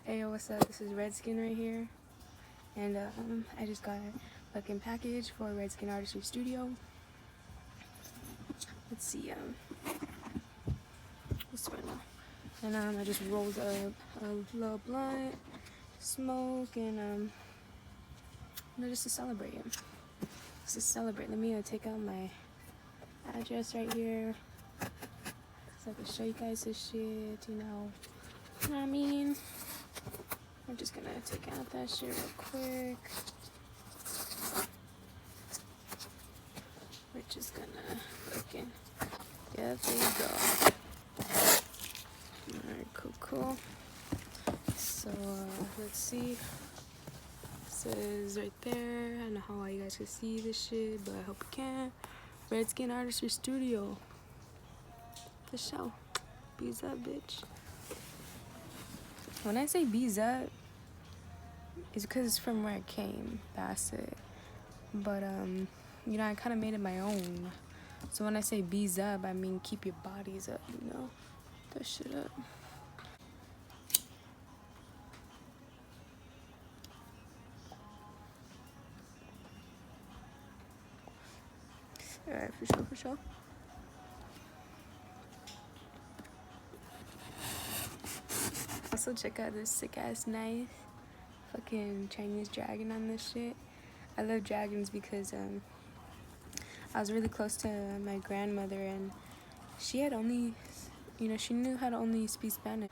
Hey, yo, what's up? This is Redskin right here, and I just got a fucking package for Redskin Artistries Studio. Let's see, what's right now? And I just rolled up a little blunt, smoke, and just to celebrate it. Just to celebrate. Let me take out my address right here, so I can show you guys this shit. You know what I mean? I'm just gonna take out that shit real quick. We're just gonna fucking, yeah, there you go. Alright, cool. So, let's see. It says right there, I don't know how you guys can see this shit, but I hope you can. Redskin Artistries Studio. The show. Bees up, bitch. When I say bees up, it's because it's from where I came. That's it. But, you know, I kind of made it my own. So when I say bees up, I mean keep your bodies up, you know? That shit up. Alright, for sure. Also, check out this sick ass knife. Fucking Chinese dragon on this shit. I love dragons because I was really close to my grandmother, and she had only, you know, she knew how to only speak Spanish.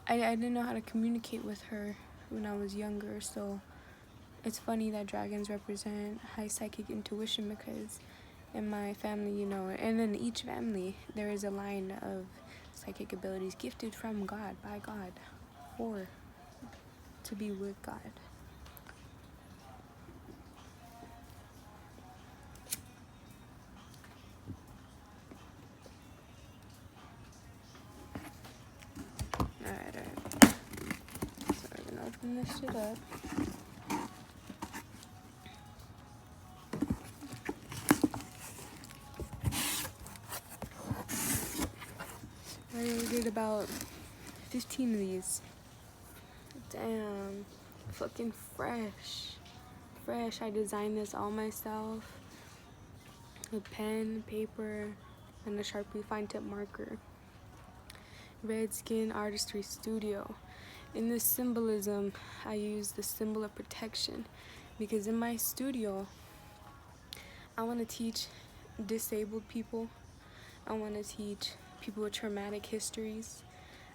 I didn't know how to communicate with her when I was younger, so it's funny that dragons represent high psychic intuition, because in my family, you know, and in each family, there is a line of psychic abilities gifted from God, by God, or to be with God. Alright. So we're gonna open this shit up. I ordered about 15 of these. Damn. Fucking fresh. I designed this all myself with pen, paper, and a Sharpie fine tip marker. Redskin Artistries Studio. In this symbolism, I use the symbol of protection, because in my studio, I want to teach disabled people. I want to teach people with traumatic histories.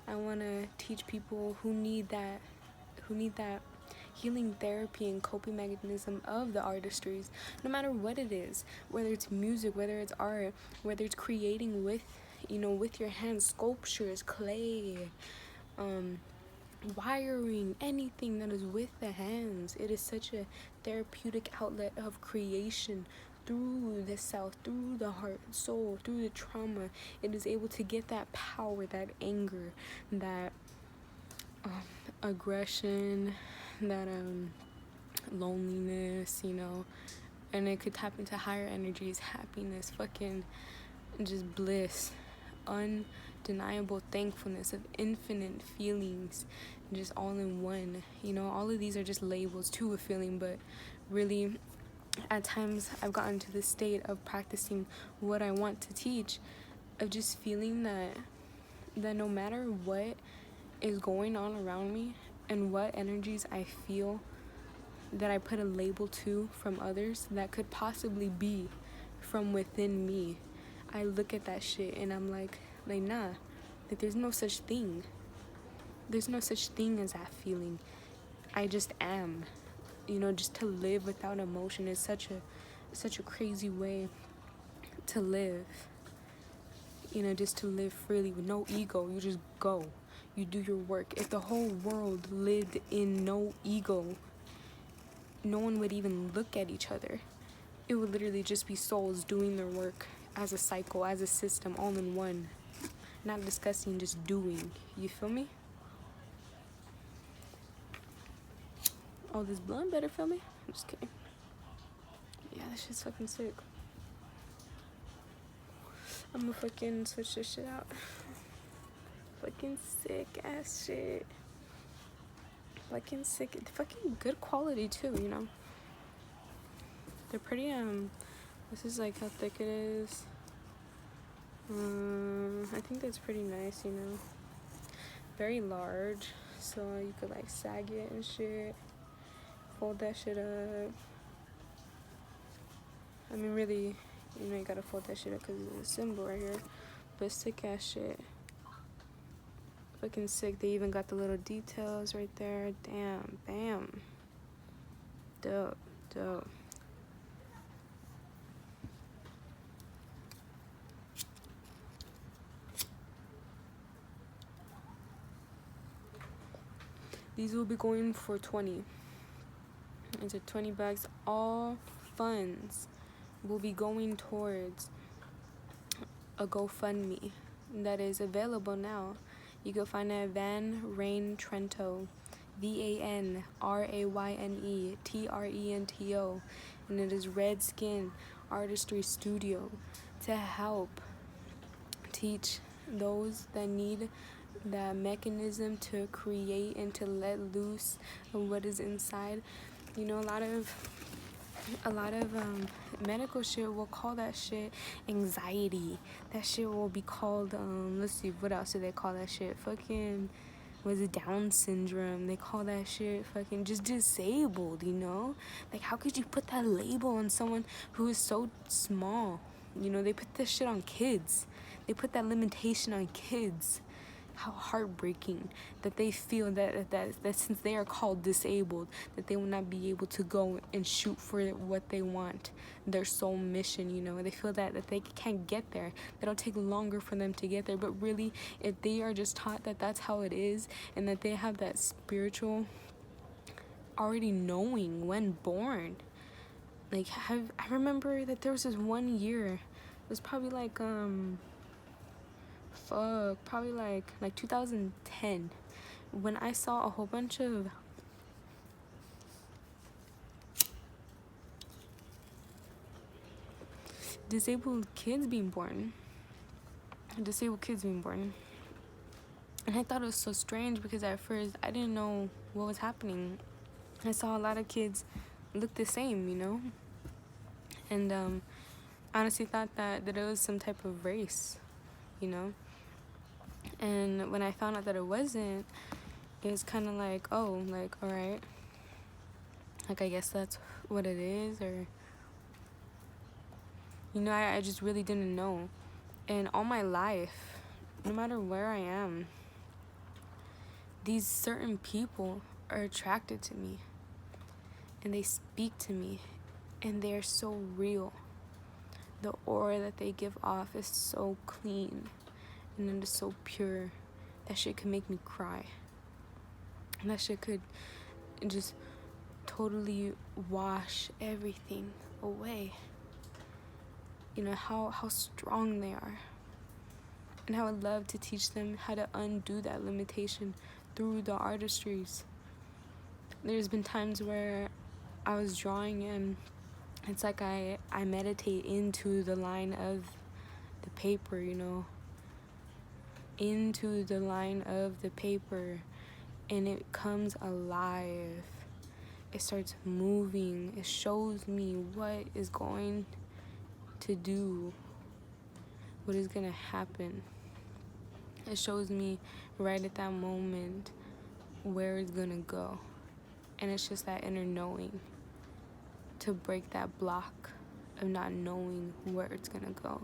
I want to teach people who need that healing therapy and coping mechanism of the artistries, no matter what it is, whether it's music, whether it's art, whether it's creating with, you know, with your hands, sculptures, clay, wiring, anything that is with the hands. It is such a therapeutic outlet of creation through the self, through the heart, soul, through the trauma. It is able to get that power, that anger, that aggression, that loneliness, you know, and it could tap into higher energies, happiness, fucking just bliss, undeniable thankfulness of infinite feelings, just all in one. You know, all of these are just labels to a feeling, but really at times I've gotten to the state of practicing what I want to teach, of just feeling that no matter what is going on around me and what energies I feel that I put a label to from others that could possibly be from within me, I look at that shit and I'm like nah, like there's no such thing. There's no such thing as that feeling. I just am. You know, just to live without emotion is such a crazy way to live. You know, just to live freely with no ego. You just go. You do your work. If the whole world lived in no ego, no one would even look at each other. It would literally just be souls doing their work as a cycle, as a system, all in one. Not discussing, just doing. You feel me? Oh, this blunt better feel me? I'm just kidding. Yeah, that shit's fucking sick. I'm gonna fucking switch this shit out. Fucking sick ass shit. fucking sick, fucking good quality too, you know. They're pretty, this is like how thick it is. I think that's pretty nice, you know. Very large, so you could like sag it and shit. Fold that shit up. I mean, really, you know, you gotta fold that shit up because it's a symbol right here. But sick ass shit. Fucking sick. They even got the little details right there. Damn, bam. Dope, dope. These will be going for 20. These are 20 bags. All funds will be going towards a GoFundMe that is available now. You can find it at Van Rain Trento, VANRAYNE TRENTO, and it is Redskin Artistries Studio to help teach those that need that mechanism to create and to let loose of what is inside. You know, a lot of medical shit will call that shit anxiety. That shit will be called let's see, what else do they call that shit? Fucking, was it Down syndrome? They call that shit fucking just disabled, you know? Like, how could you put that label on someone who is so small? You know, they put this shit on kids. They put that limitation on kids. How heartbreaking that they feel that since they are called disabled, that they will not be able to go and shoot for what they want, their sole mission, you know. They feel that they can't get there, that'll take longer for them to get there. But really, if they are just taught that that's how it is, and that they have that spiritual already knowing when born. Like, I remember that there was this one year, it was probably like probably like 2010, when I saw a whole bunch of disabled kids being born. And I thought it was so strange because at first I didn't know what was happening. I saw a lot of kids look the same, you know. And I honestly thought that it was some type of race, you know. And when I found out that it wasn't, it was kind of like, oh, like, all right, like, I guess that's what it is. Or, you know, I just really didn't know. And all my life, no matter where I am, these certain people are attracted to me, and they speak to me, and they're so real. The aura that they give off is so clean, and it is so pure. That shit could make me cry. And that shit could just totally wash everything away. You know, how strong they are. And how I would love to teach them how to undo that limitation through the artistries. There's been times where I was drawing and it's like I meditate into the line of the paper, you know. Into the line of the paper, and it comes alive. It starts moving. It shows me what is going to do, what is gonna happen. It shows me right at that moment where it's gonna go. And it's just that inner knowing to break that block of not knowing where it's gonna go.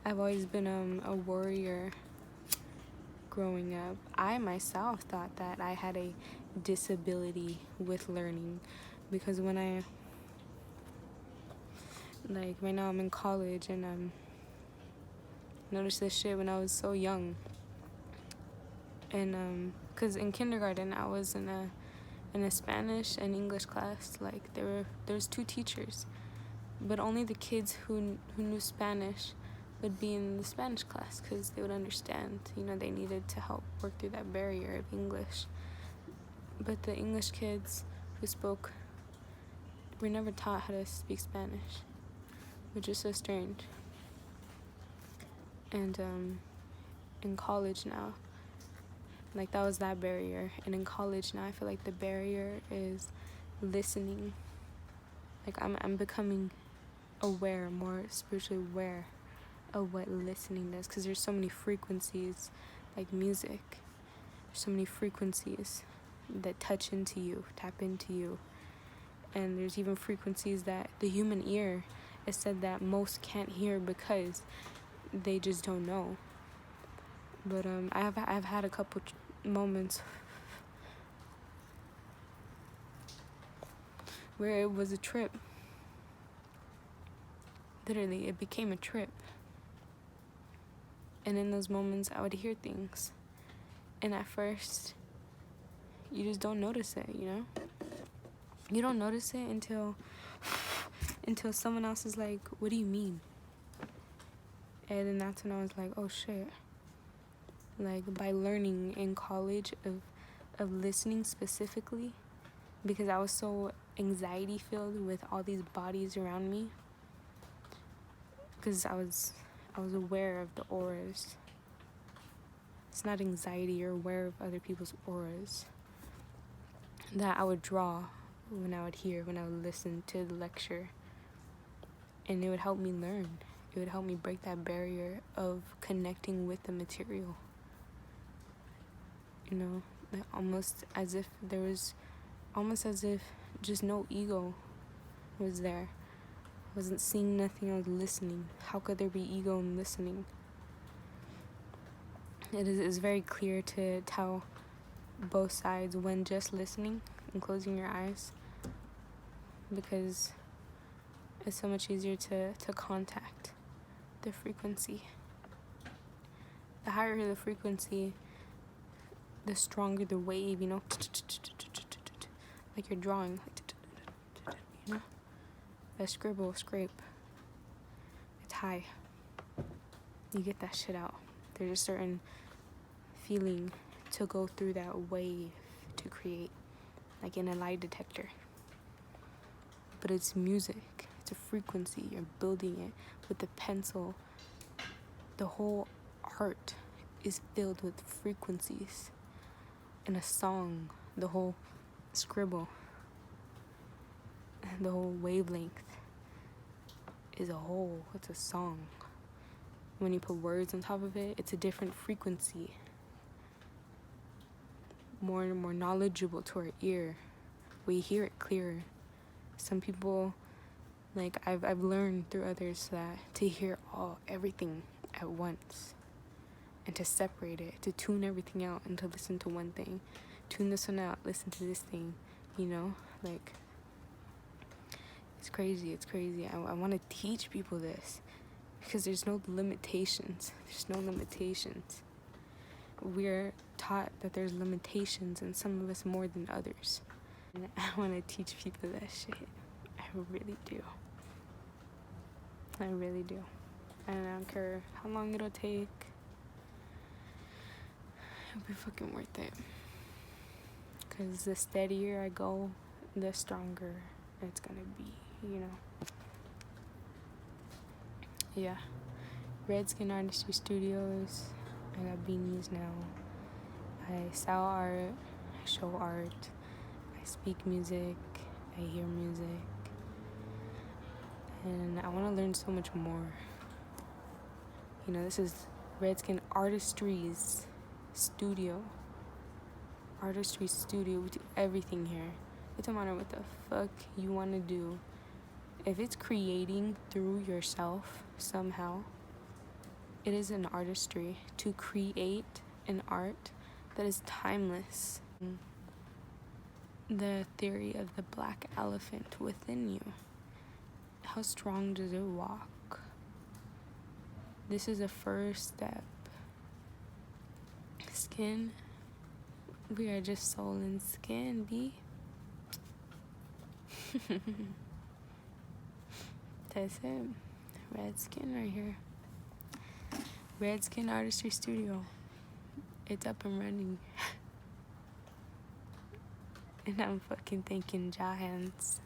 I've always been a warrior growing up. I myself thought that I had a disability with learning, because when I, like, right now I'm in college, and noticed this shit when I was so young. And because in kindergarten I was in a Spanish and English class. Like, there's two teachers, but only the kids who knew Spanish would be in the Spanish class, because they would understand, you know, they needed to help work through that barrier of English. But the English kids who spoke were never taught how to speak Spanish, which is so strange. And in college now, Like, that was that barrier. And in college now, I feel like the barrier is listening. Like, I'm becoming aware, more spiritually aware of what listening does, because there's so many frequencies, like music. There's so many frequencies that touch into you, tap into you. And there's even frequencies that the human ear is said that most can't hear because they just don't know. But I've had a couple moments where it was a trip. Literally, it became a trip. And in those moments, I would hear things. And at first, you just don't notice it, you know? You don't notice it until someone else is like, what do you mean? And then that's when I was like, oh shit. Like, by learning in college of listening specifically, because I was so anxiety filled with all these bodies around me, because I was aware of the auras. It's not anxiety, you're aware of other people's auras that I would draw when I would listen to the lecture. And it would help me learn. It would help me break that barrier of connecting with the material. You know, like almost as if just no ego was there. I wasn't seeing nothing, I was listening. How could there be ego in listening? It is very clear to tell both sides when just listening and closing your eyes, because it's so much easier to contact the frequency. The higher the frequency, the stronger the wave, you know? Like you're drawing, you know? That scribble, scrape. It's high. You get that shit out. There's a certain feeling to go through that wave to create, like in a lie detector. But it's music. It's a frequency. You're building it with the pencil. The whole art is filled with frequencies. In a song, the whole scribble, the whole wavelength is a whole. It's a song. When you put words on top of it, it's a different frequency. More and more knowledgeable to our ear. We hear it clearer. Some people, like I've learned through others, that to hear everything at once, and to separate it, to tune everything out, and to listen to one thing. Tune this one out, listen to this thing, you know? Like, it's crazy. I want to teach people this, because there's no limitations. We're taught that there's limitations, and some of us more than others. And I want to teach people that shit. I really do. And I don't care how long it'll take. It'll be fucking worth it. Because the steadier I go, the stronger it's gonna be, you know? Yeah. Redskin Artistries Studios. I got beanies now. I sell art. I show art. I speak music. I hear music. And I want to learn so much more. You know, this is Redskin Artistries Studio. Artistry Studio. We do everything here. It don't matter what the fuck you want to do. If it's creating through yourself somehow, it is an artistry. To create an art that is timeless. The theory of the black elephant within you. How strong does it walk? This is a first step. Skin. We are just soul and skin, B. That's it. Redskin right here. Redskin Artistry Studio. It's up and running. And I'm fucking thanking Ja hands.